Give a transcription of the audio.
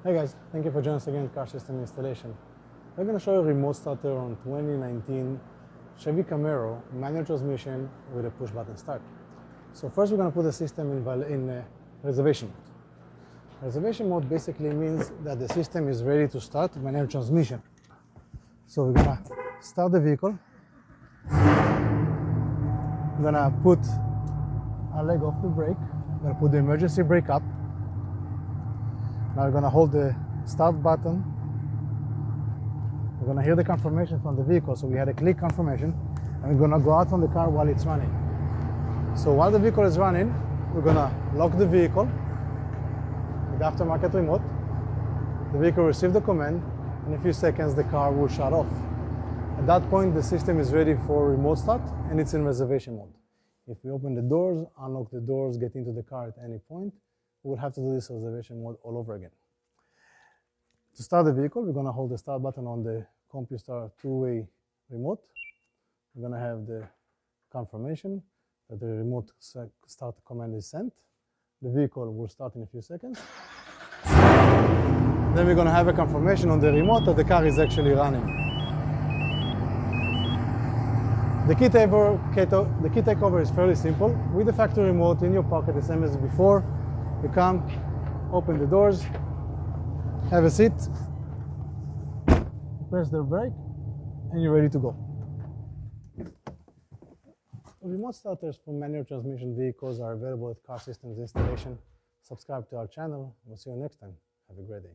Hey guys, thank you for joining us again at Car System Installation. We're going to show you a remote starter on 2019 Chevy Camaro manual transmission with a push button start. So first we're going to put the system in reservation mode. Reservation mode basically means that the system is ready to start manual transmission. So we're going to start the vehicle. We're going to put our leg off the brake. We're going to put the emergency brake up. Now we're going to hold the start button. We're going to hear the confirmation from the vehicle, so we had a click confirmation, and we're going to go out from the car while it's running. So while the vehicle is running, we're going to lock the vehicle with the aftermarket remote. The vehicle will receive the command. In a few seconds, the car will shut off. At that point, the system is ready for remote start, and it's in reservation mode. If we open the doors, unlock the doors, get into the car at any point, we'll have to do this reservation mode all over again. To start the vehicle, we're going to hold the start button on the CompuStar two-way remote. We're going to have the confirmation that the remote start command is sent. The vehicle will start in a few seconds. Then we're going to have a confirmation on the remote that the car is actually running. The key takeover is fairly simple. With the factory remote in your pocket, the same as before, you come, open the doors, have a seat, press the brake, and you're ready to go. Remote starters for manual transmission vehicles are available at Car Systems Installation. Subscribe to our channel. We'll see you next time. Have a great day.